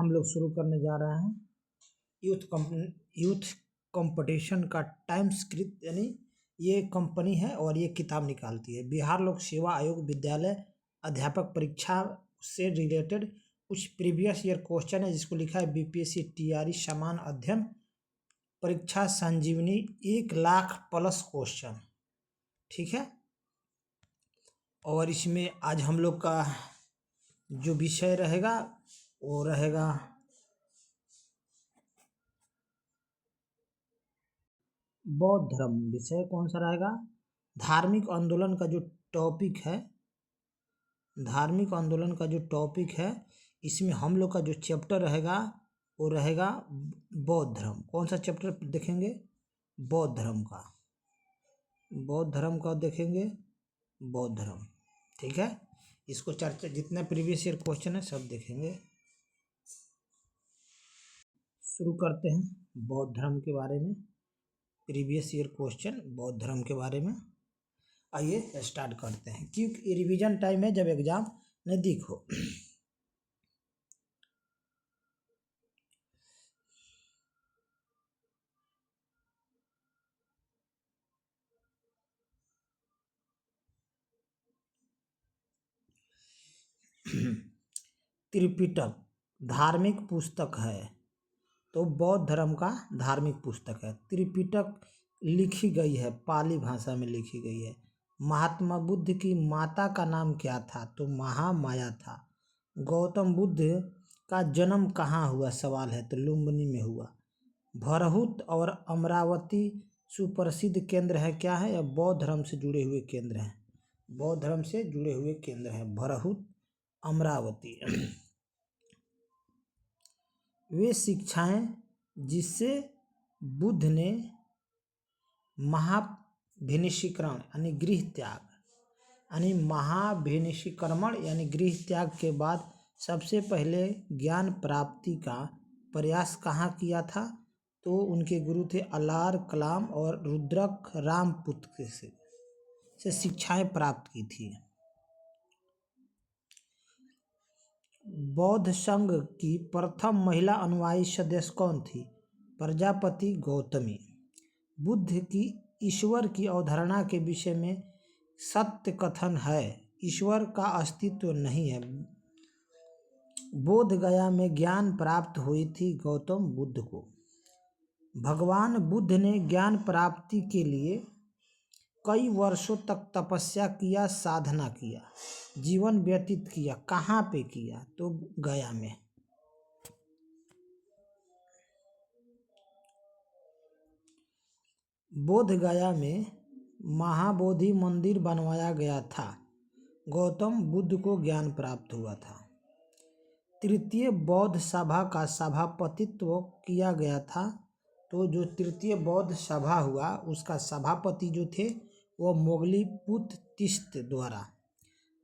हम लोग शुरू करने जा रहे हैं यूथ कंपटीशन का टाइम स्क्रिप्ट, यानी ये कंपनी है और ये किताब निकालती है। बिहार लोक सेवा आयोग विद्यालय अध्यापक परीक्षा से रिलेटेड कुछ प्रीवियस ईयर क्वेश्चन है, जिसको लिखा है बीपीएससी टीआरई समान अध्ययन परीक्षा संजीवनी 1,00,000 प्लस क्वेश्चन। ठीक है, और इसमें आज हम लोग का जो विषय रहेगा वो रहेगा बौद्ध धर्म। विषय कौन सा रहेगा? धार्मिक आंदोलन का जो टॉपिक है, धार्मिक आंदोलन का जो टॉपिक है, इसमें हम लोग का जो चैप्टर रहेगा वो रहेगा बौद्ध धर्म। कौन सा चैप्टर देखेंगे? बौद्ध धर्म का, बौद्ध धर्म का देखेंगे, बौद्ध धर्म। ठीक है, इसको चर्चा जितने प्रीवियस ईयर क्वेश्चन है सब देखेंगे। शुरू करते हैं बौद्ध धर्म के बारे में, प्रीवियस ईयर क्वेश्चन बौद्ध धर्म के बारे में। आइए स्टार्ट करते हैं, क्योंकि रिवीजन टाइम है जब एग्जाम नजदीक हो। त्रिपिटक धार्मिक पुस्तक है, तो बौद्ध धर्म का धार्मिक पुस्तक है। त्रिपिटक लिखी गई है, पाली भाषा में लिखी गई है। महात्मा बुद्ध की माता का नाम क्या था? तो महामाया था। गौतम बुद्ध का जन्म कहाँ हुआ? सवाल है, तो लुम्बिनी में हुआ। भरहुत और अमरावती सुप्रसिद्ध केंद्र है, क्या है? या बौद्ध धर्म से जुड़े हुए केंद्र हैं, बौद्ध धर्म से जुड़े हुए केंद्र हैं भरहुत, अमरावती। वे शिक्षाएं जिससे बुद्ध ने महाभिनिषीकरण यानी गृह त्याग, यानी महाभिनिषीकरण यानी गृह त्याग के बाद सबसे पहले ज्ञान प्राप्ति का प्रयास कहाँ किया था? तो उनके गुरु थे अलार कलाम और रुद्रक रामपुत्र से शिक्षाएं प्राप्त की थी। बौद्ध संघ की प्रथम महिला अनुयायी सदस्य कौन थी? प्रजापति गौतमी। बुद्ध की ईश्वर की अवधारणा के विषय में सत्य कथन है, ईश्वर का अस्तित्व नहीं है। बोध गया में ज्ञान प्राप्त हुई थी गौतम बुद्ध को। भगवान बुद्ध ने ज्ञान प्राप्ति के लिए कई वर्षों तक तपस्या किया, साधना किया, जीवन व्यतीत किया। कहाँ पे किया? तो गया में। बोध गया में महाबोधि मंदिर बनवाया गया था। गौतम बुद्ध को ज्ञान प्राप्त हुआ था। तृतीय बौद्ध सभा का सभापतित्व किया गया था, तो जो तृतीय बौद्ध सभा हुआ उसका सभापति जो थे वो मोगलीपुत्र तीस्त द्वारा।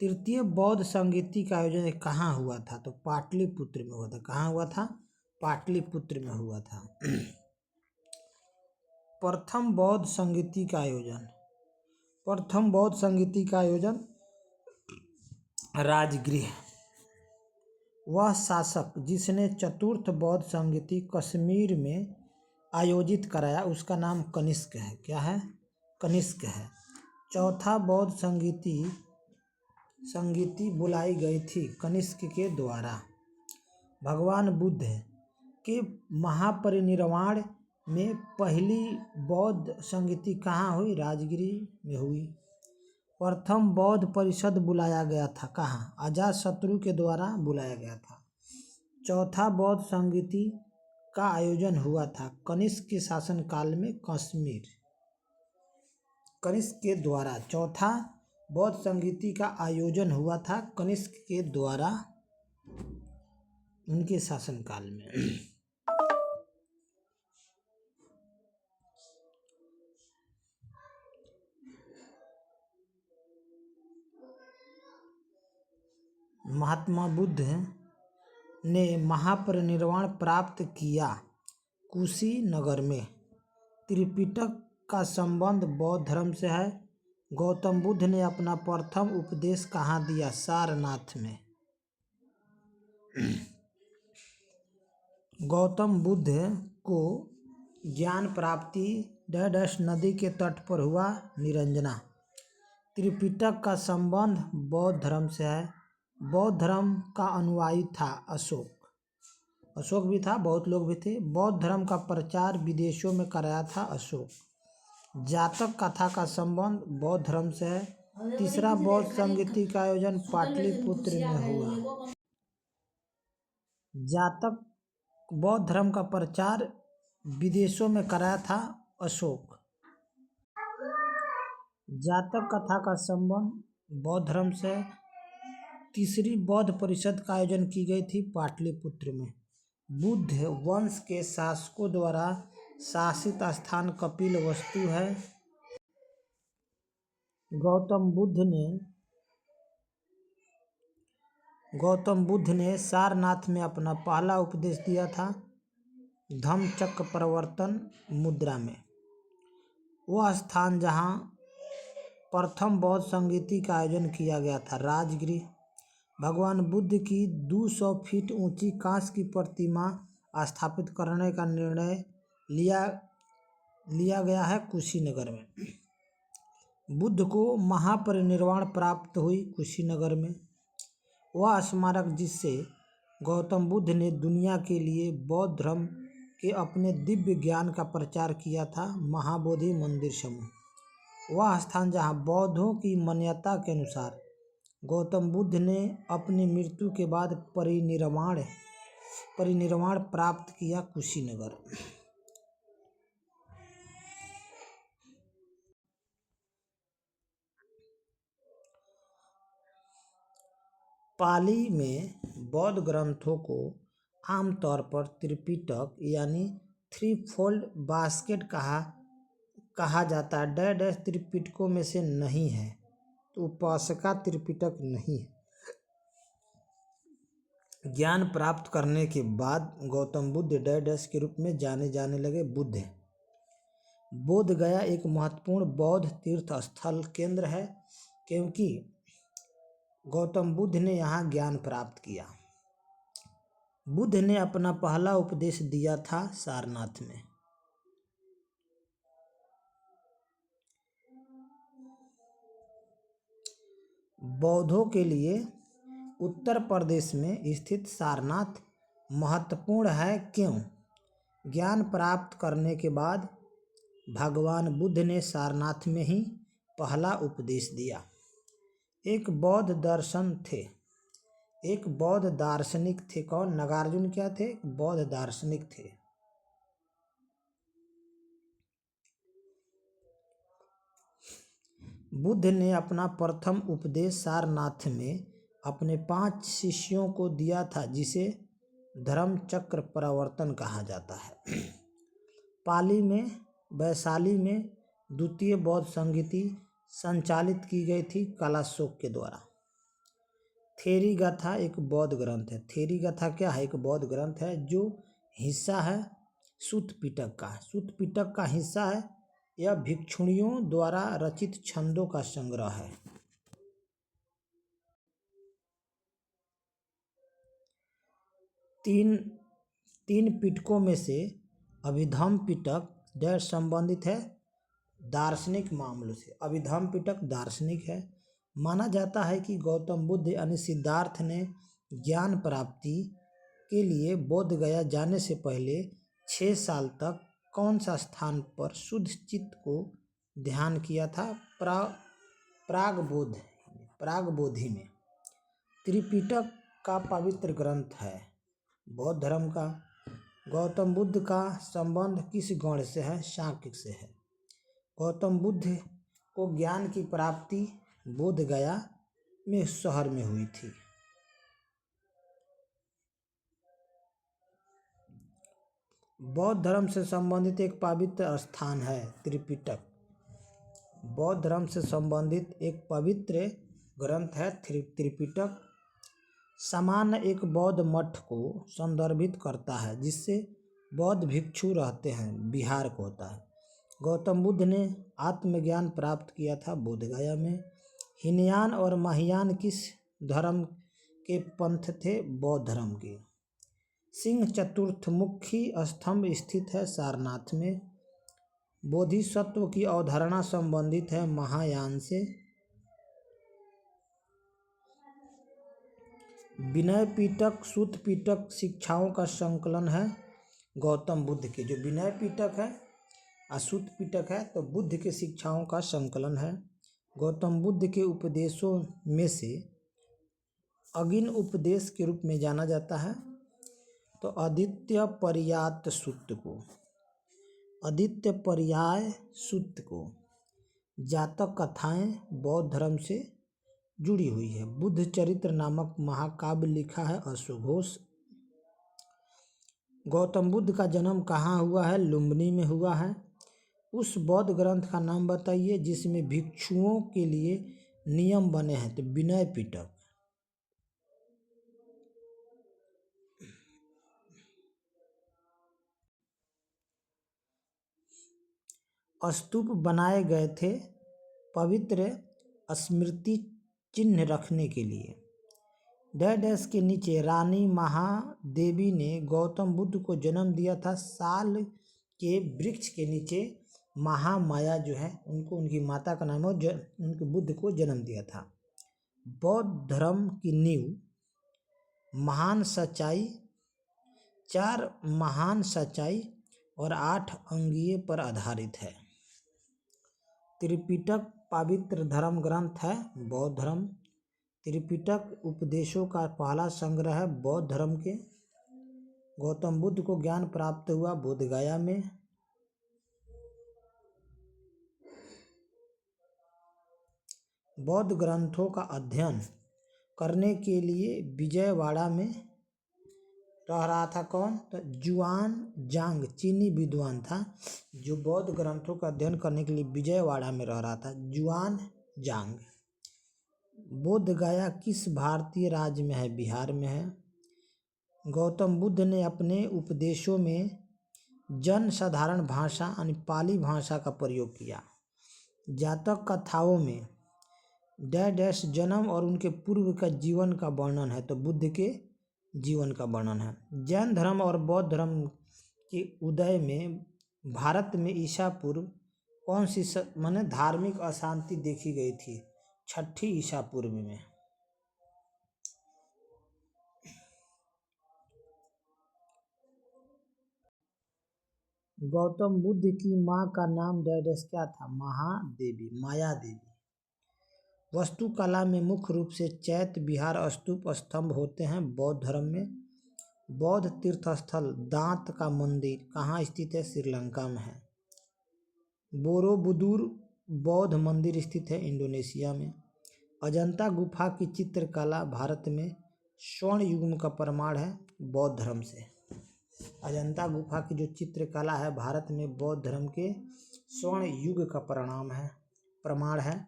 तृतीय बौद्ध संगीति का आयोजन कहाँ हुआ था? तो पाटलिपुत्र में हुआ था। कहाँ हुआ था? पाटलिपुत्र में हुआ था। प्रथम बौद्ध संगीति का आयोजन, प्रथम बौद्ध संगीति का आयोजन राजगृह। वह शासक जिसने चतुर्थ बौद्ध संगीति कश्मीर में आयोजित कराया उसका नाम कनिष्क है। क्या है? कनिष्क है। चौथा बौद्ध संगीति बुलाई गई थी कनिष्क के द्वारा। भगवान बुद्ध के महापरिनिर्वाण में पहली बौद्ध संगीति कहाँ हुई? राजगृह में हुई। प्रथम बौद्ध परिषद बुलाया गया था कहाँ? अजातशत्रु के द्वारा बुलाया गया था। चौथा बौद्ध संगीति का आयोजन हुआ था कनिष्क के शासनकाल में कश्मीर। कनिष्क के द्वारा चौथा बौद्ध संगीति का आयोजन हुआ था कनिष्क के द्वारा उनके शासनकाल में। महात्मा बुद्ध ने महापरिनिर्वाण प्राप्त किया कुशीनगर में। त्रिपिटक का संबंध बौद्ध धर्म से है। गौतम बुद्ध ने अपना प्रथम उपदेश कहाँ दिया? सारनाथ में। गौतम बुद्ध को ज्ञान प्राप्ति डैश नदी के तट पर हुआ। निरंजना। त्रिपिटक का संबंध बौद्ध धर्म से है। बौद्ध धर्म का अनुयायी था अशोक। अशोक भी था, बहुत लोग भी थे। बौद्ध धर्म का प्रचार विदेशों में कराया था अशोक। जातक कथा का संबंध बौद्ध धर्म से है। तीसरा बौद्ध संगीति का आयोजन पाटलिपुत्र में हुआ। जातक बौद्ध धर्म का प्रचार विदेशों में कराया था अशोक। जातक कथा का संबंध बौद्ध धर्म से। तीसरी बौद्ध परिषद का आयोजन की गई थी पाटलिपुत्र में। बुद्ध वंश के शासकों द्वारा शासित स्थान कपिलवस्तु है। गौतम बुद्ध ने सारनाथ में अपना पहला उपदेश दिया था धम्मचक्र प्रवर्तन मुद्रा में। वह स्थान जहाँ प्रथम बौद्ध संगीति का आयोजन किया गया था राजगृह। भगवान बुद्ध की 200 फीट ऊंची कांस्य की प्रतिमा स्थापित करने का निर्णय लिया गया है कुशीनगर में। बुद्ध को महापरिनिर्वाण प्राप्त हुई कुशीनगर में। वह स्मारक जिससे गौतम बुद्ध ने दुनिया के लिए बौद्ध धर्म के अपने दिव्य ज्ञान का प्रचार किया था महाबोधि मंदिर समूह। वह स्थान जहाँ बौद्धों की मान्यता के अनुसार गौतम बुद्ध ने अपनी मृत्यु के बाद परिनिर्वाण प्राप्त किया कुशीनगर। पाली में बौद्ध ग्रंथों को आमतौर पर त्रिपिटक यानी थ्री फोल्ड बास्केट कहा जाता है। डैश त्रिपिटकों में से नहीं है, तो उपासका त्रिपिटक नहीं है। ज्ञान प्राप्त करने के बाद गौतम बुद्ध डैश के रूप में जाने लगे बुद्ध। बोध गया एक महत्वपूर्ण बौद्ध तीर्थ स्थल केंद्र है क्योंकि गौतम बुद्ध ने यहाँ ज्ञान प्राप्त किया। बुद्ध ने अपना पहला उपदेश दिया था सारनाथ में। बौद्धों के लिए उत्तर प्रदेश में स्थित सारनाथ महत्वपूर्ण है। क्यों? ज्ञान प्राप्त करने के बाद भगवान बुद्ध ने सारनाथ में ही पहला उपदेश दिया। एक बौद्ध दार्शनिक थे। कौन? नागार्जुन क्या थे? बौद्ध दार्शनिक थे। बुद्ध ने अपना प्रथम उपदेश सारनाथ में अपने 5 शिष्यों को दिया था जिसे धर्मचक्र प्रवर्तन कहा जाता है। पाली में वैशाली में द्वितीय बौद्ध संगीति संचालित की गई थी कलाशोक के द्वारा। थेरी गाथा एक बौद्ध ग्रंथ है। थेरी गाथा क्या है? एक बौद्ध ग्रंथ है जो हिस्सा है सुत्त पिटक का हिस्सा है। यह भिक्षुणियों द्वारा रचित छंदों का संग्रह है। तीन पिटकों में से अभिधम्म पिटक डैश संबंधित है दार्शनिक मामलों से। अभिधम्म पिटक दार्शनिक है। माना जाता है कि गौतम बुद्ध यानी सिद्धार्थ ने ज्ञान प्राप्ति के लिए बोध गया जाने से पहले 6 साल तक कौन सा स्थान पर शुद्ध चित्त को ध्यान किया था? प्रागबोधि में। त्रिपिटक का पवित्र ग्रंथ है बौद्ध धर्म का। गौतम बुद्ध का संबंध किस गण से है? शाक्य से है। गौतम बुद्ध को ज्ञान की प्राप्ति बोध गया में शहर में हुई थी। बौद्ध धर्म से संबंधित एक पवित्र स्थान है त्रिपिटक। बौद्ध धर्म से संबंधित एक पवित्र ग्रंथ है त्रिपिटक। सामान्य एक बौद्ध मठ को संदर्भित करता है जिससे बौद्ध भिक्षु रहते हैं, विहार को होता है। गौतम बुद्ध ने आत्मज्ञान प्राप्त किया था बोधगया में। हीनयान और महायान किस धर्म के पंथ थे? बौद्ध धर्म के। सिंह चतुर्थमुखी स्तंभ स्थित है सारनाथ में। बोधिसत्व की अवधारणा संबंधित है महायान से। विनय पिटक सूत पिटक शिक्षाओं का संकलन है गौतम बुद्ध के। जो विनय पिटक है और सूत पिटक है तो बुद्ध के शिक्षाओं का संकलन है। गौतम बुद्ध के उपदेशों में से अगिन उपदेश के रूप में जाना जाता है तो आदित्य पर्याय सूक्त को। आदित्य पर्याय सूक्त को जातक कथाएं बौद्ध धर्म से जुड़ी हुई है। बुद्ध चरित्र नामक महाकाव्य लिखा है अश्वघोष। गौतम बुद्ध का जन्म कहाँ हुआ है? लुम्बिनी में हुआ है। उस बौद्ध ग्रंथ का नाम बताइए जिसमें भिक्षुओं के लिए नियम बने हैं। तो विनय पिटक। स्तूप बनाए गए थे पवित्र स्मृति चिन्ह रखने के लिए। डैश के नीचे रानी महादेवी ने गौतम बुद्ध को जन्म दिया था। साल के वृक्ष के नीचे महामाया जो है उनको उनकी माता का नाम है उनके बुद्ध को जन्म दिया था। बौद्ध धर्म की नींव महान सच्चाई 4 महान सच्चाई और 8 अंगीय पर आधारित है। त्रिपिटक पवित्र धर्म ग्रंथ है बौद्ध धर्म। त्रिपिटक उपदेशों का पहला संग्रह है बौद्ध धर्म के। गौतम बुद्ध को ज्ञान प्राप्त हुआ बोधगया में। बौद्ध ग्रंथों का अध्ययन करने के लिए विजयवाड़ा में रह रहा था कौन? तो जुआन जांग चीनी विद्वान था जो बौद्ध ग्रंथों का अध्ययन करने के लिए विजयवाड़ा में रह रहा था। जुआन जांग। बोधगया किस भारतीय राज्य में है? बिहार में है। गौतम बुद्ध ने अपने उपदेशों में जन साधारण भाषा यानी पाली भाषा का प्रयोग किया। जातक कथाओं में डैश जन्म और उनके पूर्व का जीवन का वर्णन है। तो बुद्ध के जीवन का वर्णन है। जैन धर्म और बौद्ध धर्म के उदय में भारत में ईसा पूर्व कौन सी माने धार्मिक अशांति देखी गई थी? 6ठी ईसा पूर्व में। गौतम बुद्ध की माँ का नाम डैश क्या था? महादेवी माया देवी। वास्तुकला में मुख्य रूप से चैत्य विहार स्तूप स्तंभ होते हैं बौद्ध धर्म में। बौद्ध तीर्थस्थल दांत का मंदिर कहाँ स्थित है? श्रीलंका में है। बोरोबुदुर बौद्ध मंदिर स्थित है इंडोनेशिया में। अजंता गुफा की चित्रकला भारत में स्वर्ण युग का प्रमाण है बौद्ध धर्म से। अजंता गुफा की जो चित्रकला है भारत में बौद्ध धर्म के स्वर्ण युग का प्रमाण है।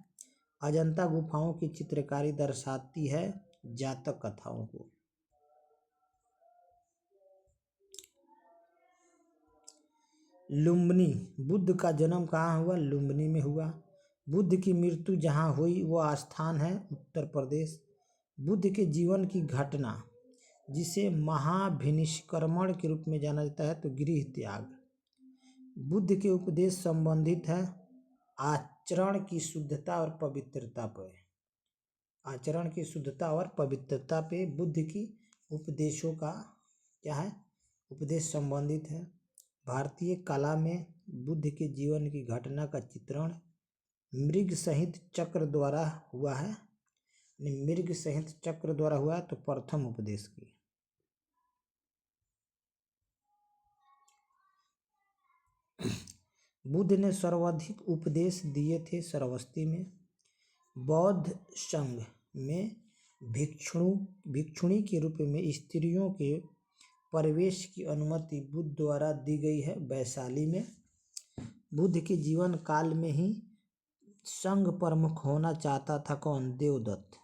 अजंता गुफाओं की चित्रकारी दर्शाती है जातक कथाओं को। लुम्बिनी बुद्ध का जन्म कहाँ हुआ? लुम्बिनी में हुआ। बुद्ध की मृत्यु जहाँ हुई वह स्थान है उत्तर प्रदेश। बुद्ध के जीवन की घटना जिसे महाभिनिष्क्रमण के रूप में जाना जाता है तो गृह त्याग। बुद्ध के उपदेश संबंधित है आचरण की शुद्धता और पवित्रता पर। आचरण की शुद्धता और पवित्रता पे बुद्ध की उपदेशों का क्या है? उपदेश संबंधित है। भारतीय कला में बुद्ध के जीवन की घटना का चित्रण मृग संहित चक्र द्वारा हुआ है। मृग संहित चक्र द्वारा हुआ है तो प्रथम उपदेश की। बुद्ध ने सर्वाधिक उपदेश दिए थे श्रावस्ती में। बौद्ध संघ में भिक्षुणी के रूप में स्त्रियों के प्रवेश की अनुमति बुद्ध द्वारा दी गई है वैशाली में। बुद्ध के जीवन काल में ही संघ प्रमुख होना चाहता था कौन? देवदत्त।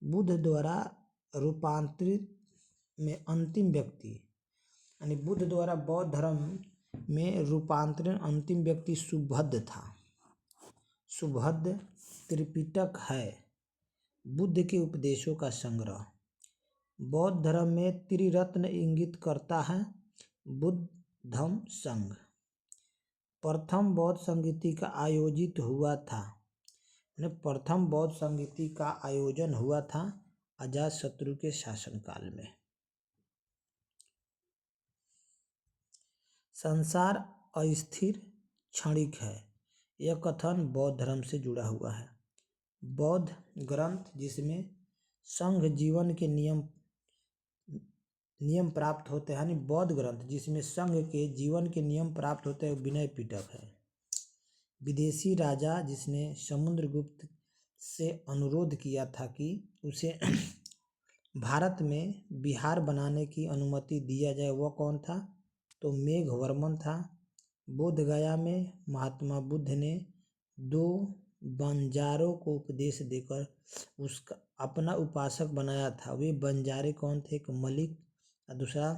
बुद्ध द्वारा रूपांतरित में अंतिम व्यक्ति यानी बुद्ध द्वारा बौद्ध धर्म में रूपांतरण अंतिम व्यक्ति सुभद्र था। सुभद्र त्रिपिटक है बुद्ध के उपदेशों का संग्रह। बौद्ध धर्म में त्रिरत्न इंगित करता है। बुद्ध धम्म संघ। प्रथम बौद्ध संगीति का आयोजित हुआ था। प्रथम बौद्ध संगीति का आयोजन हुआ था अजातशत्रु के शासनकाल में। संसार अस्थिर क्षणिक है, यह कथन बौद्ध धर्म से जुड़ा हुआ है। बौद्ध ग्रंथ जिसमें संघ जीवन के नियम प्राप्त होते हैं, यानी बौद्ध ग्रंथ जिसमें संघ के जीवन के नियम प्राप्त होते हैं, विनय पिटक है। विदेशी राजा जिसने समुद्रगुप्त से अनुरोध किया था कि उसे भारत में बिहार बनाने की अनुमति दिया जाए, वह कौन था? तो मेघवर्मन था। बोध गया में महात्मा बुद्ध ने 2 बंजारों को उपदेश देकर उसका अपना उपासक बनाया था। वे बंजारे कौन थे? एक मलिक और दूसरा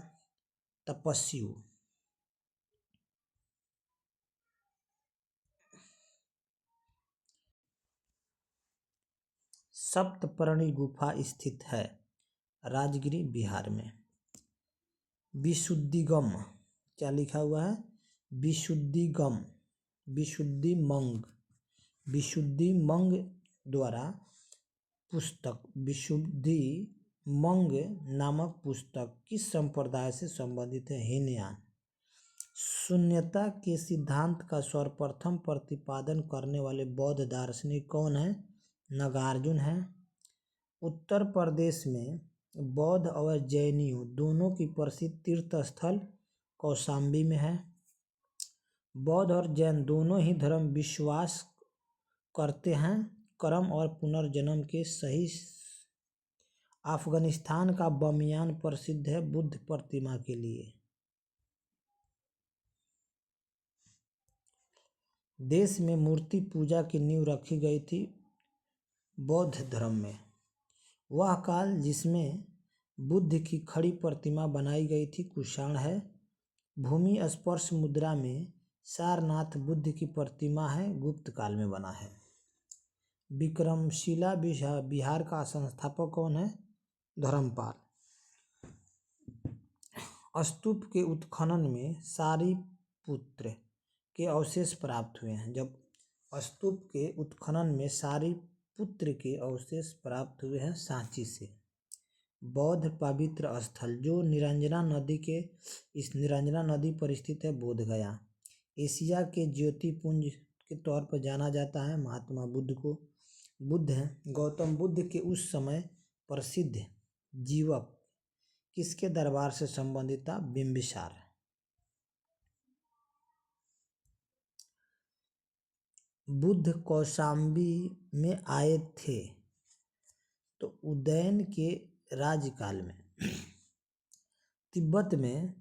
तपस्यु। सप्तपर्णी गुफा स्थित है राजगिरी बिहार में। विशुद्धिगम क्या लिखा हुआ है? विशुद्धिगम, विशुद्धिमंग द्वारा पुस्तक, विशुद्धिमंग नामक पुस्तक किस संप्रदाय से संबंधित है? हीनयान। शून्यता के सिद्धांत का सर्वप्रथम प्रतिपादन करने वाले बौद्ध दार्शनिक कौन है? नागार्जुन है। उत्तर प्रदेश में बौद्ध और जैनियों दोनों की प्रसिद्ध तीर्थ स्थल कौशाम्बी में है। बौद्ध और जैन दोनों ही धर्म विश्वास करते हैं कर्म और पुनर्जन्म के सही। अफगानिस्तान का बमियान प्रसिद्ध है बुद्ध प्रतिमा के लिए। देश में मूर्ति पूजा की नींव रखी गई थी बौद्ध धर्म में। वह काल जिसमें बुद्ध की खड़ी प्रतिमा बनाई गई थी कुषाण है। भूमि स्पर्श मुद्रा में सारनाथ बुद्ध की प्रतिमा है, गुप्त काल में बना है। विक्रमशिला बिहार का संस्थापक कौन है? धर्मपाल। स्तूप के उत्खनन में सारिपुत्र के अवशेष प्राप्त हुए हैं। जब स्तूप के उत्खनन में सारिपुत्र के अवशेष प्राप्त हुए हैं सांची से। बौद्ध पवित्र स्थल जो निरंजना नदी पर स्थित है बोध गया। एशिया के ज्योतिपुंज के तौर पर जाना जाता है महात्मा बुद्ध को। बुद्ध हैं गौतम बुद्ध के उस समय प्रसिद्ध जीवक किसके दरबार से संबंधित था? बिंबिसार। बुद्ध कौशाम्बी में आए थे तो उदयन के राज्यकाल में। तिब्बत में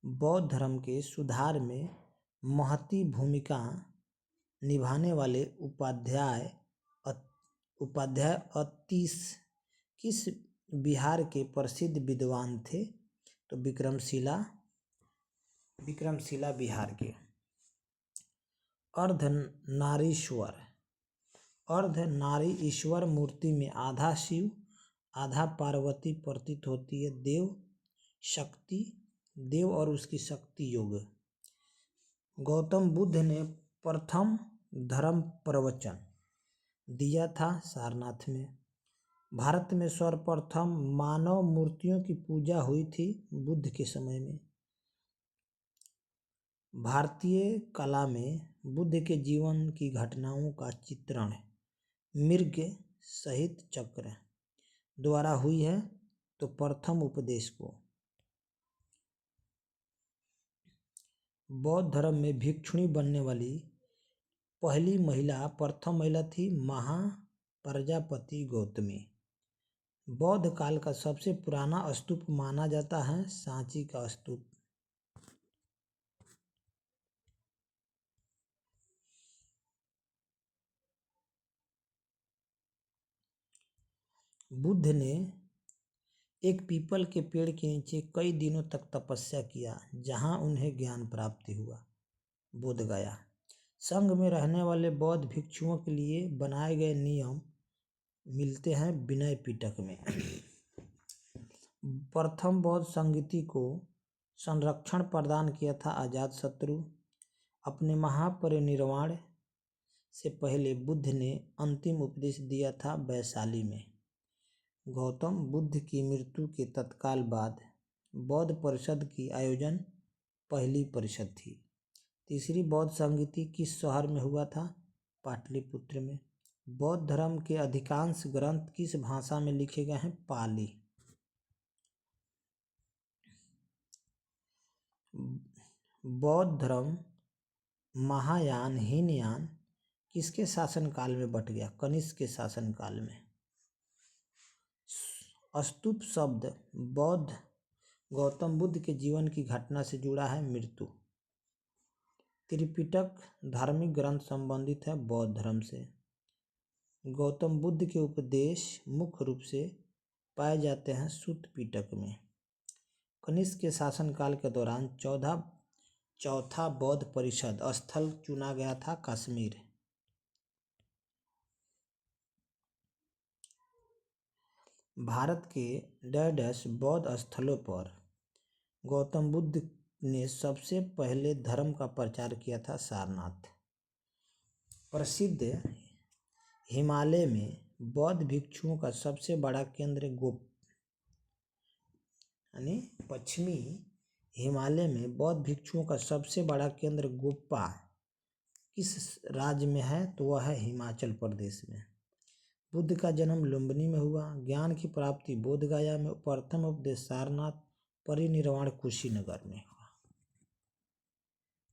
बौद्ध धर्म के सुधार में महती भूमिका निभाने वाले उपाध्याय अतीश किस बिहार के प्रसिद्ध विद्वान थे? तो विक्रमशिला बिहार के। अर्धनारीश्वर मूर्ति में आधा शिव आधा पार्वती प्रतीत होती है। देव और उसकी शक्ति योग। गौतम बुद्ध ने प्रथम धर्म प्रवचन दिया था सारनाथ में। भारत में सर्वप्रथम मानव मूर्तियों की पूजा हुई थी बुद्ध के समय में। भारतीय कला में बुद्ध के जीवन की घटनाओं का चित्रण मृग सहित चक्र द्वारा हुई है। तो प्रथम उपदेश को। बौद्ध धर्म में भिक्षुणी बनने वाली पहली महिला प्रथम महिला थी महाप्रजापति गौतमी। बौद्ध काल का सबसे पुराना स्तूप माना जाता है सांची का स्तूप। बुद्ध ने एक पीपल के पेड़ के नीचे कई दिनों तक तपस्या किया जहां उन्हें ज्ञान प्राप्ति हुआ। बोध गया। संघ में रहने वाले बौद्ध भिक्षुओं के लिए बनाए गए नियम मिलते हैं विनय पिटक में। प्रथम बौद्ध संगीति को संरक्षण प्रदान किया था अजातशत्रु। अपने महापरिनिर्वाण से पहले बुद्ध ने अंतिम उपदेश दिया था वैशाली में। गौतम बुद्ध की मृत्यु के तत्काल बाद बौद्ध परिषद की आयोजन पहली परिषद थी। तीसरी बौद्ध संगीति किस शहर में हुआ था? पाटलिपुत्र में। बौद्ध धर्म के अधिकांश ग्रंथ किस भाषा में लिखे गए हैं? पाली। बौद्ध धर्म महायान हीनयान किसके शासनकाल में बट गया? कनिष्क के शासनकाल में। स्तूप शब्द बौद्ध गौतम बुद्ध के जीवन की घटना से जुड़ा है, मृत्यु। त्रिपिटक धार्मिक ग्रंथ संबंधित है बौद्ध धर्म से। गौतम बुद्ध के उपदेश मुख्य रूप से पाए जाते हैं सूत पिटक में। कनिष्क के शासनकाल के दौरान चौथा बौद्ध परिषद स्थल चुना गया था कश्मीर। भारत के डैश बौद्ध स्थलों पर गौतम बुद्ध ने सबसे पहले धर्म का प्रचार किया था? सारनाथ। प्रसिद्ध हिमालय में बौद्ध भिक्षुओं का सबसे बड़ा केंद्र पश्चिमी हिमालय में बौद्ध भिक्षुओं का सबसे बड़ा केंद्र गोप्पा किस राज्य में है? तो वह है हिमाचल प्रदेश में। बुद्ध का जन्म लुम्बिनी में हुआ। ज्ञान की प्राप्ति बोधगया में, प्रथम उपदेश सारनाथ, परिनिर्वाण कुशीनगर में।